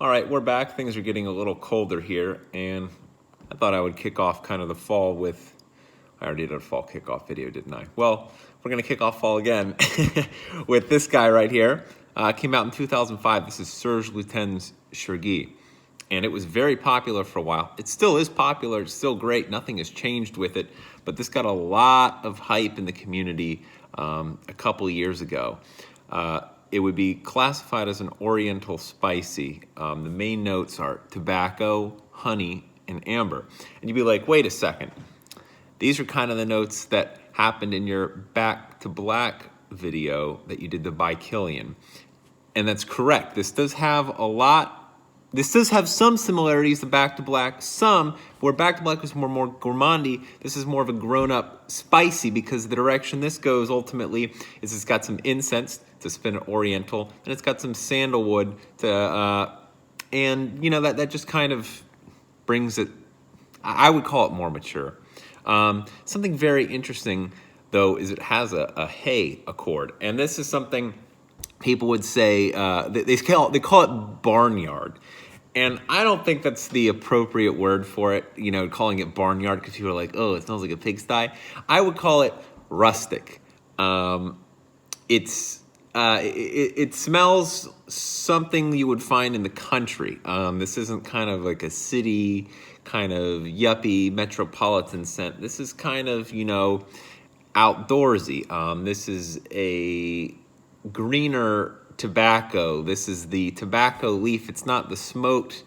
All right, we're back. Things are getting a little colder here, and I thought I would kick off kind of the fall with, I already did a fall kickoff video, didn't I? Well, we're going to kick off fall again with this guy right here. Came out in 2005. This is Serge Lutens Chergui, and it was very popular for a while. It still is popular. It's still great. Nothing has changed with it, but this got a lot of hype in the community a couple years ago. It would be classified as an Oriental spicy. The main notes are tobacco, honey, and amber. And you'd be like, wait a second. These are kind of the notes that happened in your Back to Black video that you did the by Killian. And that's correct. This does have some similarities to Back to Black. Some, where Back to Black was more gourmandy, this is more of a grown-up spicy, because the direction this goes ultimately is it's got some incense to spin it Oriental, and it's got some sandalwood to, and you know, that just kind of brings it, I would call it more mature. Something very interesting, though, is it has a hey accord, and this is something people would say, they call it barnyard. And I don't think that's the appropriate word for it, you know, calling it barnyard, because people are like, oh, it smells like a pigsty. I would call it rustic. It smells something you would find in the country. This isn't kind of like a city, kind of yuppie metropolitan scent. This is kind of, you know, outdoorsy. This is a greener tobacco. This is the tobacco leaf. It's not the smoked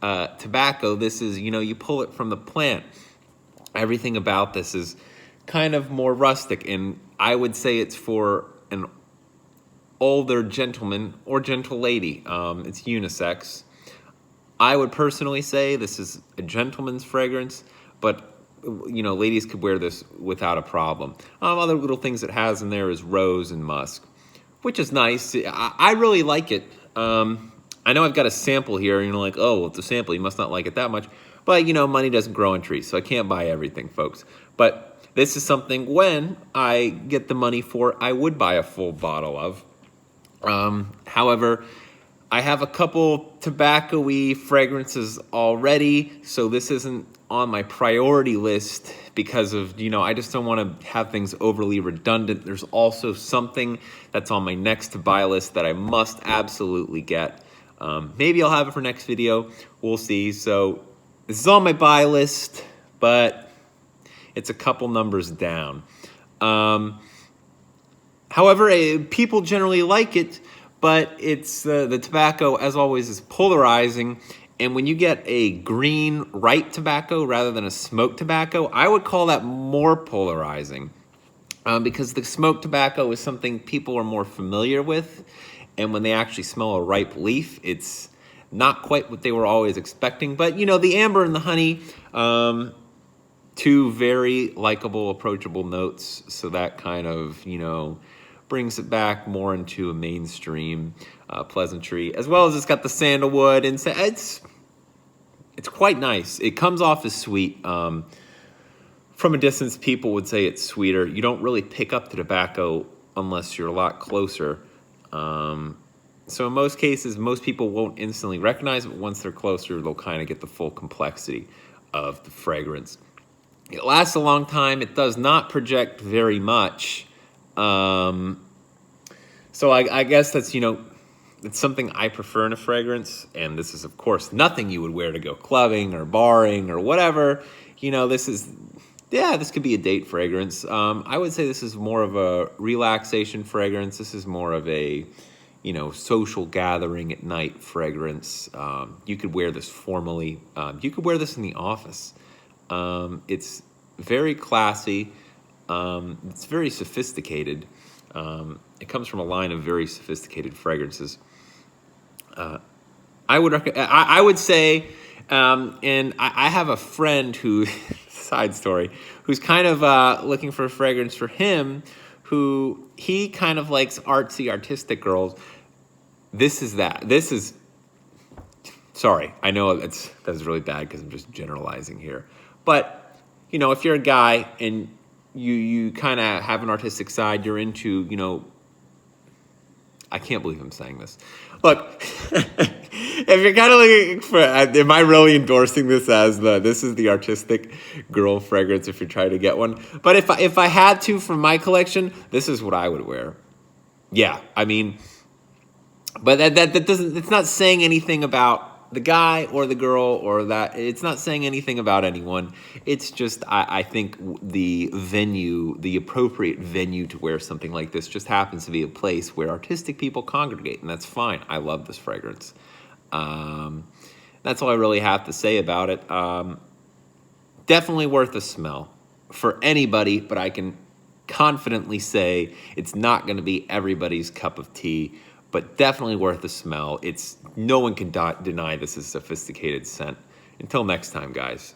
tobacco. This is, you know, you pull it from the plant. Everything about this is kind of more rustic, and I would say it's for an older gentleman or gentle lady. It's unisex. I would personally say this is a gentleman's fragrance, but you know, ladies could wear this without a problem. Other little things it has in there is rose and musk, which is nice. I really like it. I know I've got a sample here, and you're like, oh, well, it's a sample. You must not like it that much. But, you know, money doesn't grow on trees, so I can't buy everything, folks. But this is something, when I get the money for it, I would buy a full bottle of. However, I have a couple tobacco-y fragrances already, so this isn't on my priority list because of, you know, I just don't want to have things overly redundant. There's also something that's on my next to buy list that I must absolutely get. Maybe I'll have it for next video. We'll see. So this is on my buy list, but it's a couple numbers down. However, people generally like it, but it's the tobacco, as always, is polarizing. And when you get a green ripe tobacco rather than a smoked tobacco, I would call that more polarizing, because the smoked tobacco is something people are more familiar with. And when they actually smell a ripe leaf, it's not quite what they were always expecting. But, you know, the amber and the honey, two very likable, approachable notes. So that kind of, you know, brings it back more into a mainstream pleasantry, as well as it's got the sandalwood, and it's quite nice. It comes off as sweet. From a distance, people would say it's sweeter. You don't really pick up the tobacco unless you're a lot closer. So in most cases, most people won't instantly recognize it, but once they're closer, they'll kind of get the full complexity of the fragrance. It lasts a long time. It does not project very much. So I guess that's, you know, it's something I prefer in a fragrance, and this is, of course, nothing you would wear to go clubbing or barring or whatever. You know, this is, yeah, this could be a date fragrance. I would say this is more of a relaxation fragrance. This is more of a, you know, social gathering at night fragrance. You could wear this formally. You could wear this in the office. It's very classy. It's very sophisticated. It comes from a line of very sophisticated fragrances. I would say, and I have a friend who, side story, who's kind of looking for a fragrance for him, who he kind of likes artsy, artistic girls. This is that. This is, sorry, I know that's really bad because I'm just generalizing here. But, you know, if you're a guy and you kind of have an artistic side, you're into, you know, I can't believe I'm saying this. Look, if you're kind of looking for, am I really endorsing this as this is the artistic girl fragrance if you're trying to get one? But if I had to from my collection, this is what I would wear. Yeah, I mean, but that doesn't, it's not saying anything about the guy or the girl or that. It's not saying anything about anyone. It's just, I think the venue, the appropriate venue to wear something like this just happens to be a place where artistic people congregate, and that's fine. I love this fragrance. That's all I really have to say about it. Definitely worth a smell for anybody, but I can confidently say it's not going to be everybody's cup of tea, but definitely worth a smell. No one can deny this is a sophisticated scent. Until next time, guys.